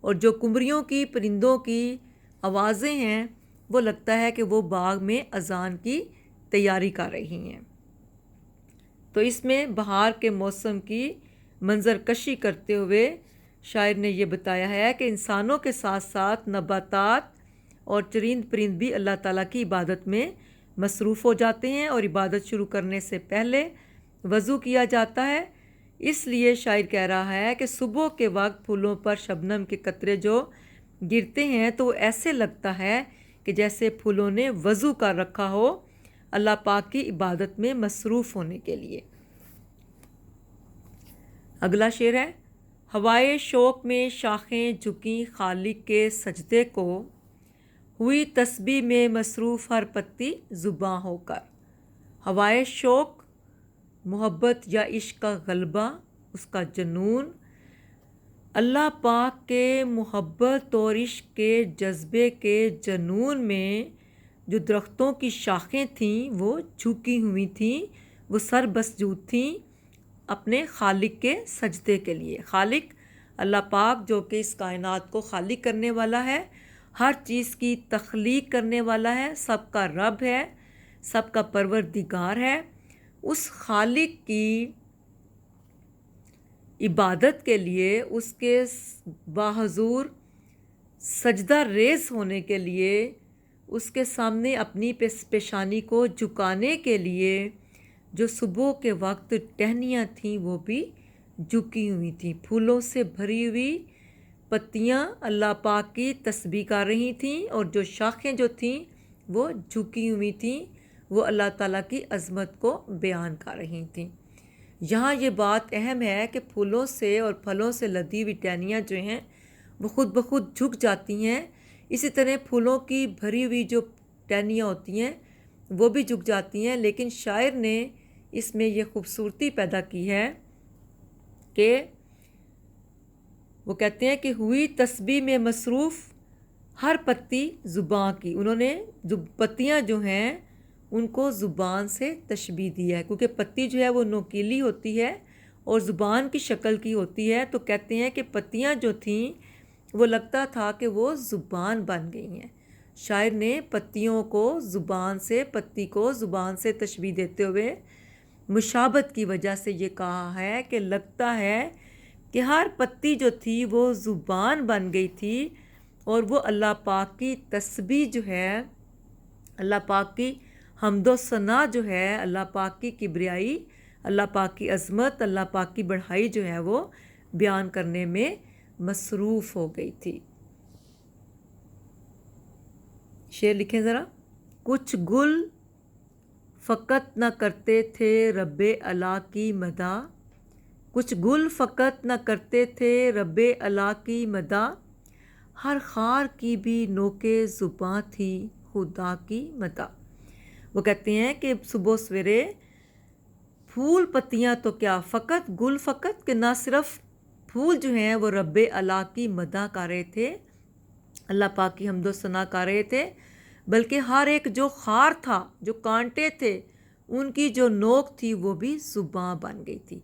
اور جو قمریوں کی پرندوں کی آوازیں ہیں وہ لگتا ہے کہ وہ باغ میں اذان کی تیاری کر رہی ہیں۔ تو اس میں بہار کے موسم کی منظر کشی کرتے ہوئے شاعر نے یہ بتایا ہے کہ انسانوں کے ساتھ ساتھ نباتات اور چرند پرند بھی اللہ تعالیٰ کی عبادت میں مصروف ہو جاتے ہیں، اور عبادت شروع کرنے سے پہلے وضو کیا جاتا ہے۔ اس لیے شاعر کہہ رہا ہے کہ صبح کے وقت پھولوں پر شبنم کے قطرے جو گرتے ہیں تو ایسے لگتا ہے کہ جیسے پھولوں نے وضو کر رکھا ہو اللہ پاک کی عبادت میں مصروف ہونے کے لیے۔ اگلا شعر ہے، ہوائے شوق میں شاخیں جھکیں خالق کے سجدے کو، ہوئی تسبیح میں مصروف ہر پتی زباں ہو کر۔ ہوائے شوق، محبت یا عشق کا غلبہ، اس کا جنون، اللہ پاک کے محبت اور عشق کے جذبے کے جنون میں جو درختوں کی شاخیں تھیں وہ جھکی ہوئی تھیں، وہ سر بسجود تھیں اپنے خالق کے سجدے کے لیے۔ خالق اللہ پاک جو کہ اس کائنات کو خالق کرنے والا ہے، ہر چیز کی تخلیق کرنے والا ہے، سب کا رب ہے، سب کا پروردگار ہے، اس خالق کی عبادت کے لیے، اس کے باحضور سجدہ ریز ہونے کے لیے، اس کے سامنے اپنی پیشانی کو جھکانے کے لیے جو صبح کے وقت ٹہنیاں تھیں وہ بھی جھکی ہوئی تھیں، پھولوں سے بھری ہوئی پتیاں اللہ پاک کی تسبیح کر رہی تھیں، اور جو شاخیں جو تھیں وہ جھکی ہوئی تھیں، وہ اللہ تعالیٰ کی عظمت کو بیان کر رہی تھیں۔ یہاں یہ بات اہم ہے کہ پھولوں سے اور پھلوں سے لدی ہوئی ٹہنیاں جو ہیں وہ خود بخود جھک جاتی ہیں، اسی طرح پھولوں کی بھری ہوئی جو ٹہنیاں ہوتی ہیں وہ بھی جھک جاتی ہیں، لیکن شاعر نے اس میں یہ خوبصورتی پیدا کی ہے کہ وہ کہتے ہیں کہ ہوئی تسبیح میں مصروف ہر پتی زباں کی، انہوں نے جو پتیاں جو ہیں ان کو زبان سے تشبیہ دی ہے، کیونکہ پتی جو ہے وہ نوکیلی ہوتی ہے اور زبان کی شکل کی ہوتی ہے، تو کہتے ہیں کہ پتیاں جو تھیں وہ لگتا تھا کہ وہ زبان بن گئی ہیں۔ شاعر نے پتیوں کو زبان سے، پتی کو زبان سے تشبیہ دیتے ہوئے مشابہت کی وجہ سے یہ کہا ہے کہ لگتا ہے کہ ہر پتی جو تھی وہ زبان بن گئی تھی، اور وہ اللہ پاک کی تسبیح جو ہے، اللہ پاک کی حمد و ثنا جو ہے، اللہ پاک کی کبریائی، اللہ پاک کی عظمت، اللہ پاک کی بڑائی جو ہے وہ بیان کرنے میں مصروف ہو گئی تھی۔ شعر لکھیں ذرا، کچھ گل فقط نہ کرتے تھے رب اعلیٰ کی مدح، کچھ گل فقط نہ کرتے تھے رب اعلیٰ کی مدح، ہر خار کی بھی نوکے زباں تھی خدا کی مدح۔ وہ کہتے ہیں کہ صبح سویرے پھول پتیاں تو کیا، فقط گل فقط کہ نہ صرف پھول جو ہیں وہ رب اعلیٰ کی مدح کر رہے تھے، اللہ پاک کی حمد و ثنا کر رہے تھے، بلکہ ہر ایک جو خار تھا، جو کانٹے تھے، ان کی جو نوک تھی وہ بھی زباں بن گئی تھی۔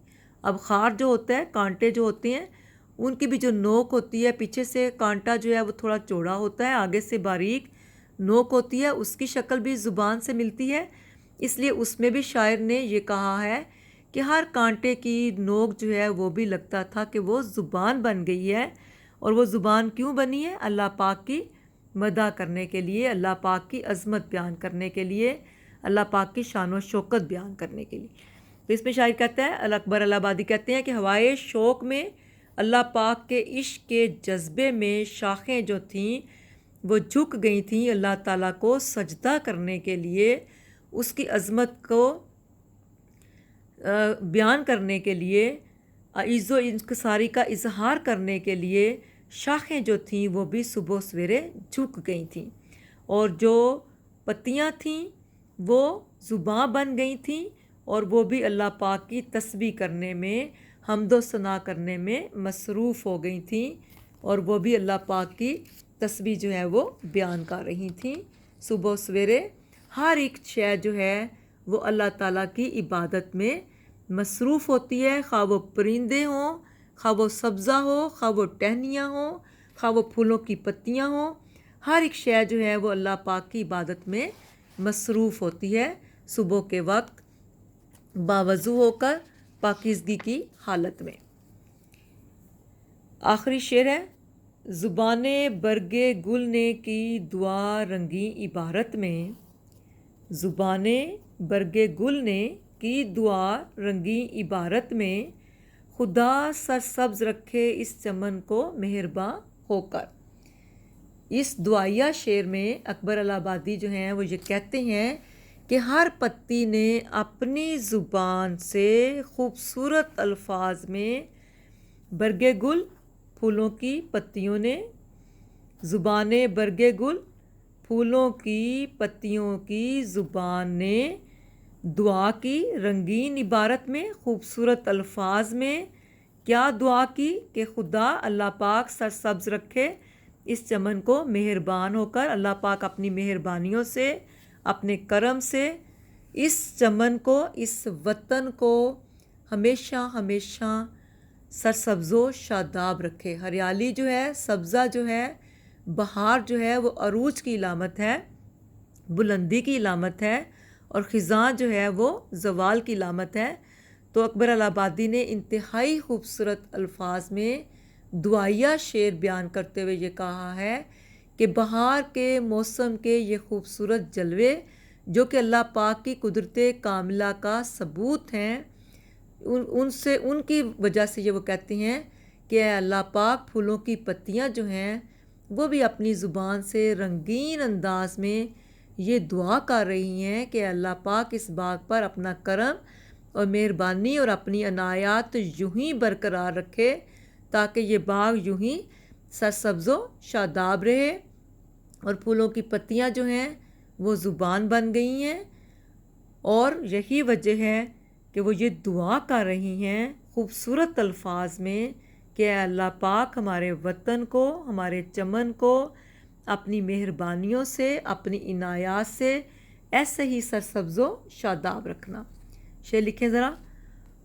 اب خار جو ہوتا ہے، کانٹے جو ہوتے ہیں، ان کی بھی جو نوک ہوتی ہے، پیچھے سے کانٹا جو ہے وہ تھوڑا چوڑا ہوتا ہے، آگے سے باریک نوک ہوتی ہے، اس کی شکل بھی زبان سے ملتی ہے، اس لیے اس میں بھی شاعر نے یہ کہا ہے کہ ہر کانٹے کی نوک جو ہے وہ بھی لگتا تھا کہ وہ زبان بن گئی ہے، اور وہ زبان کیوں بنی ہے؟ اللہ پاک کی مدح کرنے کے لیے، اللہ پاک کی عظمت بیان کرنے کے لیے، اللہ پاک کی شان و شوکت بیان کرنے کے لیے۔ تو اس میں شاعر کہتا ہے، اکبر الہ آبادی کہتے ہیں کہ ہوائے شوق میں اللہ پاک کے عشق کے جذبے میں شاخیں جو تھیں وہ جھک گئی تھیں اللہ تعالیٰ کو سجدہ کرنے کے لیے، اس کی عظمت کو بیان کرنے کے لیے، عز و انکساری کا اظہار کرنے کے لیے شاخیں جو تھیں وہ بھی صبح سویرے جھک گئی تھیں، اور جو پتیاں تھیں وہ زباں بن گئی تھیں، اور وہ بھی اللہ پاک کی تسبیح کرنے میں، حمد و ثنا کرنے میں مصروف ہو گئی تھیں، اور وہ بھی اللہ پاک کی تسبیح جو ہے وہ بیان کر رہی تھیں۔ صبح سویرے ہر ایک شے جو ہے وہ اللہ تعالیٰ کی عبادت میں مصروف ہوتی ہے، خواہ وہ پرندے ہوں، خواہ وہ سبزہ ہو، خواہ وہ ٹہنیاں ہوں، خواہ وہ پھولوں کی پتیاں ہوں، ہر ایک شے جو ہے وہ اللہ پاک کی عبادت میں مصروف ہوتی ہے، صبح کے وقت باوضو ہو کر پاکیزگی کی حالت میں۔ آخری شعر ہے، زبان برگ گل نے کی دعا رنگی عبارت میں، زبان برگ گل نے کی دعا رنگی عبارت میں، خدا سرسبز رکھے اس چمن کو مہرباں ہو کر۔ اس دعائیہ شعر میں اکبر الہ آبادی جو ہیں وہ یہ کہتے ہیں کہ ہر پتی نے اپنی زبان سے خوبصورت الفاظ میں برگ گل، پھولوں کی پتیوں نے، زبان برگ گل، پھولوں کی پتیوں کی زبان نے دعا کی رنگین عبارت میں، خوبصورت الفاظ میں کیا دعا کی کہ خدا اللہ پاک سرسبز رکھے اس چمن کو مہربان ہو کر۔ اللہ پاک اپنی مہربانیوں سے، اپنے کرم سے اس چمن کو، اس وطن کو ہمیشہ ہمیشہ سرسبز و شاداب رکھے۔ ہریالی جو ہے، سبزہ جو ہے، بہار جو ہے وہ عروج کی علامت ہے، بلندی کی علامت ہے، اور خزاں جو ہے وہ زوال کی علامت ہے۔ تو اکبر الہ آبادی نے انتہائی خوبصورت الفاظ میں دعائیہ شعر بیان کرتے ہوئے یہ کہا ہے کہ بہار کے موسم کے یہ خوبصورت جلوے جو کہ اللہ پاک کی قدرت کاملہ کا ثبوت ہیں، ان کی وجہ سے یہ وہ کہتے ہیں کہ اے اللہ پاک، پھولوں کی پتیاں جو ہیں وہ بھی اپنی زبان سے رنگین انداز میں یہ دعا کر رہی ہیں کہ اللہ پاک اس باغ پر اپنا کرم اور مہربانی اور اپنی عنایات یوں ہی برقرار رکھے تاکہ یہ باغ یوں ہی سرسبز و شاداب رہے، اور پھولوں کی پتیاں جو ہیں وہ زبان بن گئی ہیں، اور یہی وجہ ہے کہ وہ یہ دعا کر رہی ہیں خوبصورت الفاظ میں کہ اے اللہ پاک، ہمارے وطن کو، ہمارے چمن کو اپنی مہربانیوں سے، اپنی عنایات سے ایسے ہی سرسبز و شاداب رکھنا۔ شعر لکھیں ذرا،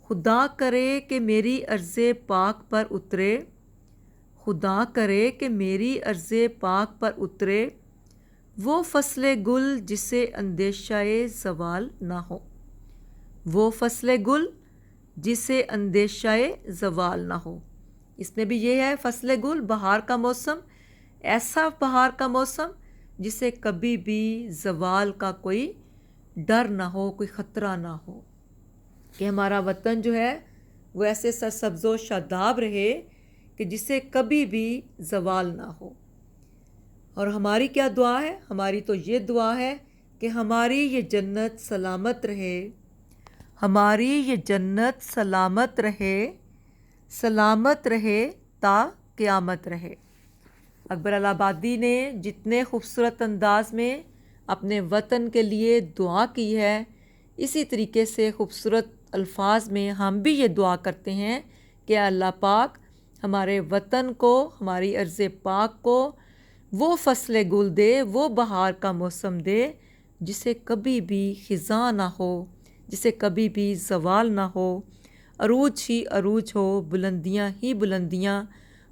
خدا کرے کہ میری عرض پاک پر اترے، خدا کرے کہ میری عرض پاک پر اترے، وہ فصل گل جسے اندیشہ زوال نہ ہو، وہ فصل گل جسے اندیشہ زوال نہ ہو۔ اس میں بھی یہ ہے فصل گل، بہار کا موسم، ایسا بہار کا موسم جسے کبھی بھی زوال کا کوئی ڈر نہ ہو، کوئی خطرہ نہ ہو، کہ ہمارا وطن جو ہے وہ ایسے سرسبز و شاداب رہے کہ جسے کبھی بھی زوال نہ ہو۔ اور ہماری کیا دعا ہے؟ ہماری تو یہ دعا ہے کہ ہماری یہ جنت سلامت رہے، ہماری یہ جنت سلامت رہے، سلامت رہے تا قیامت رہے۔ اکبر الہ آبادی نے جتنے خوبصورت انداز میں اپنے وطن کے لیے دعا کی ہے، اسی طریقے سے خوبصورت الفاظ میں ہم بھی یہ دعا کرتے ہیں کہ اللہ پاک ہمارے وطن کو، ہماری ارض پاک کو وہ فصل گل دے، وہ بہار کا موسم دے جسے کبھی بھی خزاں نہ ہو، جسے کبھی بھی زوال نہ ہو، عروج ہی عروج ہو، بلندیاں ہی بلندیاں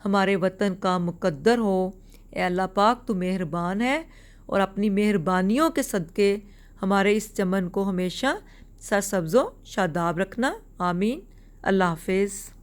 ہمارے وطن کا مقدر ہو۔ اے اللہ پاک، تو مہربان ہے، اور اپنی مہربانیوں کے صدقے ہمارے اس چمن کو ہمیشہ سرسبز و شاداب رکھنا۔ آمین۔ اللہ حافظ۔